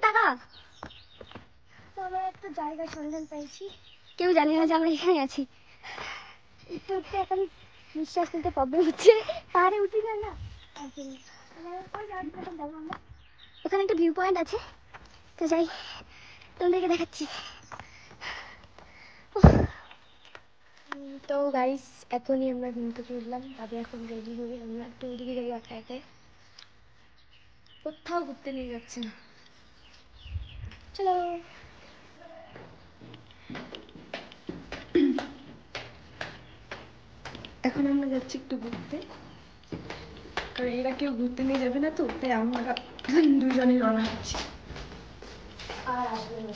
টাকা। তো আমরা একটা জায়গার সন্ধান পাইছি, কেউ জানে না যে আমরা এখানে আছি। উঠতে উঠতে এখন নিঃশ্বাস নিতে প্রবলেম হচ্ছে, পাহাড়ে উঠি না। ওখানে একটা ভিউ পয়েন্ট আছে, তো যাই, তোমাদেরকে দেখাচ্ছি। তো গাইস, এখনই আমরা ঘুম থেকে উঠলাম, তবে এখন রেডি হয়ে আমরা একটু ওদিকে যাই একা একা। কোথাও ঘুরতে নিয়ে যাচ্ছে না, চলো। এখন আমরা যাচ্ছি একটু ঘুরতে, কারণ এরা কেউ ঘুরতে নিয়ে যাবে না, তো তাই আমরা দুজনে রওনা হচ্ছি। আর আসবে না।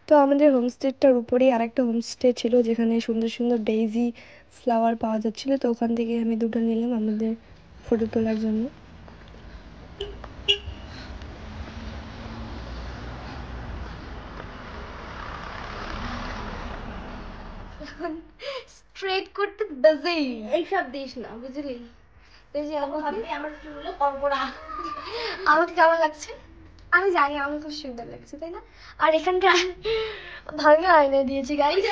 তো আমাদের হোমস্টেটার উপরেই আরেকটা হোমস্টে ছিল, যেখানে সুন্দর সুন্দর ডেইজি ফ্লাওয়ার পাওয়া যাচ্ছিল। তো ওখান থেকে আমি দুটো নিলাম আমাদের ফটো তোলার জন্য। স্ট্রেট করতে বাজে এইসব দিস না, বুঝলি? আমাকে কেমন লাগছে আমি জানি, আমার খুব সুন্দর লাগছে, তাই না? আর এখানকার ভাঙা আয়না দিয়েছে, গাইস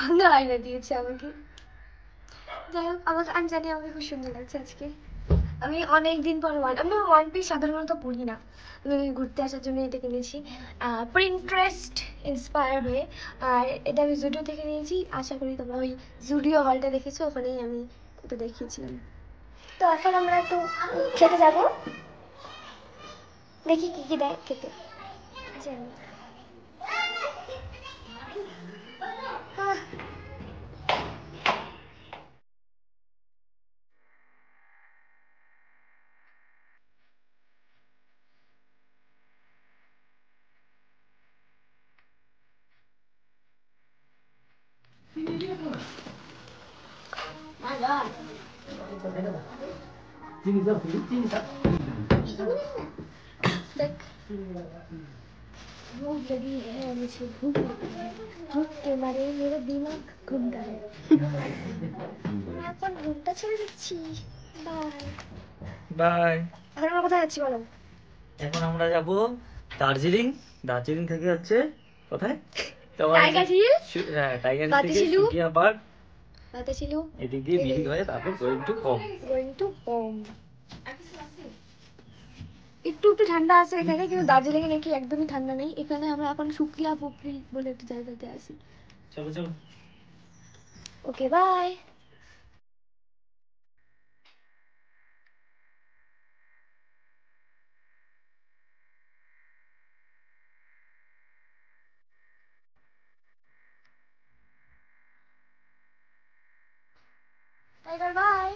ভাঙা আয়না দিয়েছে আমাকে। যাই হোক, আমি জানি আমাকে খুব সুন্দর লাগছে আজকে। আমি অনেকদিন পর আমি ওয়ান পিস সাধারণত পড়ি না, আমি ঘুরতে আসার জন্য এটা কিনেছি, প্রিন্টারেস্ট ইন্সপায়ার হয়ে। আর এটা আমি জুডিও থেকে নিয়েছি, আশা করি তোমরা ওই জুডিও হলটা দেখেছো, ওখানেই আমি এটা দেখিয়েছিলাম। তো এখন আমরা একটু খেতে যাবো, দেখি কি কি দেয় খেতে। জানি देख भूख लगी है, मुझे भूख लगी है, भूख के मारे मेरा दिमाग घूमता है। मैं अपन घूमता ছেড়ে দিচ্ছি, বাই বাই। এখন আমরা কোথায় যাচ্ছি বলো? এখন আমরা যাব দার্জিলিং। দার্জিলিং থেকে হচ্ছে কোথায়? Tiger Hill. হ্যাঁ, টাইগার হিল থেকে সুকিয়া পার্ক, বাতাসিলু, এদিক দিয়ে মিরিক হয়ে তারপর গোয়িং টু হোম। একটু একটু ঠান্ডা আছে এখানে, কিন্তু দার্জিলিং এ নাকি একদমই ঠান্ডা নেই। এখানে আমরা এখন শুকিয়া পুকুরি বলে একটা জায়গাতে আছি। চলো চলো, ওকে বাই। Tiger by.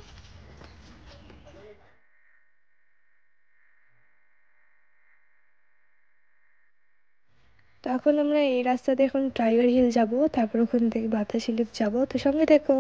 তো এখন আমরা এই রাস্তাতে এখন টাইগার হিল যাব, তারপর ওখান থেকে বাতাসি লুপ যাব, তো সঙ্গে দেখো।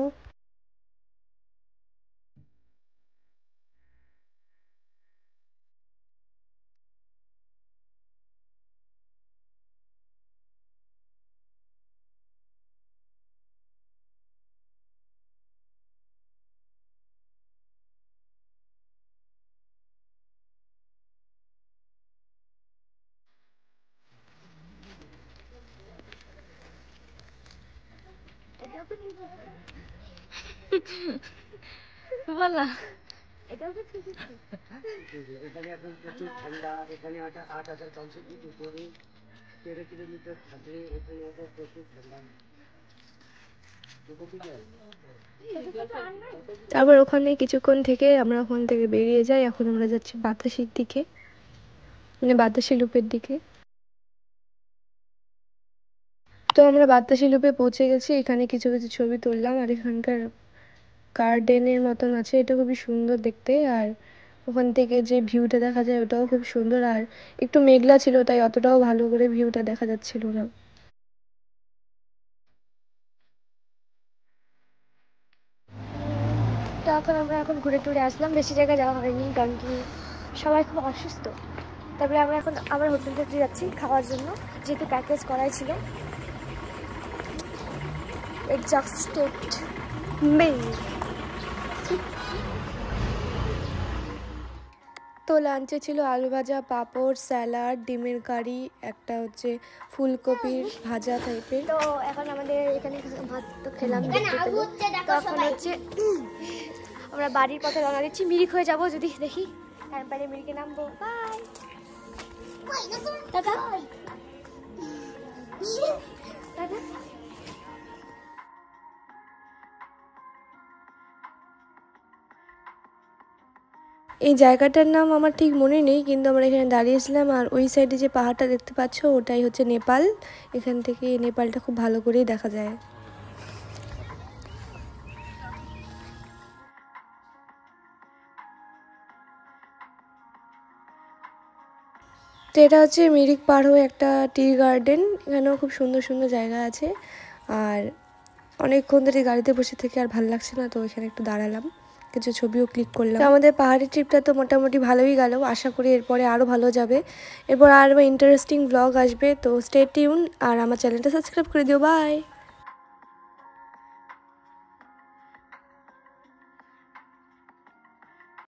বলা এখানে এখন প্রচুর ঠান্ডা, এখানে 8,500 ফিট উপরে 13 কিলোমিটার ছাদে, এখানে এখন প্রচুর ঠান্ডা। তারপর ওখানে কিছুক্ষণ থেকে আমরা ওখান থেকে বেরিয়ে যাই। এখন আমরা যাচ্ছি বাতাসির দিকে, মানে বাতাসি লুপের দিকে। তো আমরা বাতাসি লুপে পৌঁছে গেছি, এখানে কিছু কিছু ছবি তুললাম। আর এখানকার গার্ডেনের মতন আছে, এটা খুবই সুন্দর দেখতে। আর ওখান থেকে যে ভিউটা দেখা যায় ওটাও খুব সুন্দর। আর একটু মেঘলা ছিল, তাই অতটাও ভালো করে ভিউটা দেখা যাচ্ছিল না। তো আমরা এখন ঘুরে টুরে আসলাম, বেশি জায়গায় যাওয়া হয়নি কারণ কি সবাই খুব অসুস্থ। তারপরে আমরা এখন আবার হোটেলটাতে যাচ্ছি খাওয়ার জন্য, যেহেতু প্যাকেজ করাই ছিল। এক্সস্টেড মেল। তো লাঞ্চে ছিল আলু ভাজা, পাঁপড়, স্যালাড, ডিমের কারি, একটা হচ্ছে ফুলকপির ভাজা টাইপের। তো এখন আমাদের এখানে ভাত তো খেলাম, তখন হচ্ছে আমরা বাড়ির পথে রওনা দিচ্ছি। মিরিক হয়ে যাবো যদি দেখি, তারপরে মিরিকে নামবো। Bye tata tata. এই জায়গাটার নাম আমার ঠিক মনে নেই, কিন্তু আমরা এখানে দাঁড়িয়েছিলাম। আর ওই সাইডে যে পাহাড়টা দেখতে পাচ্ছ ওটাই হচ্ছে নেপাল। এখান থেকে নেপালটা খুব ভালো করেই দেখা যায়। তো এটা হচ্ছে মিরিক পার হয়ে একটা টি গার্ডেন। এখানেও খুব সুন্দর সুন্দর জায়গা আছে। আর অনেকক্ষণ ধরে গাড়িতে বসে থেকে আর ভালো লাগছে না, তো এখানে একটু দাঁড়ালাম, কিছু ছবিও ক্লিক করলাম। আমাদের পাহাড়ি ট্রিপটা তো মোটামুটি ভালোই গেল, আশা করি এরপরে আরও ভালো যাবে। এরপর আরও ইন্টারেস্টিং ব্লগ আসবে, তো স্টে টিউন আর আমার চ্যানেলটা সাবস্ক্রাইব করে দিও। বাই।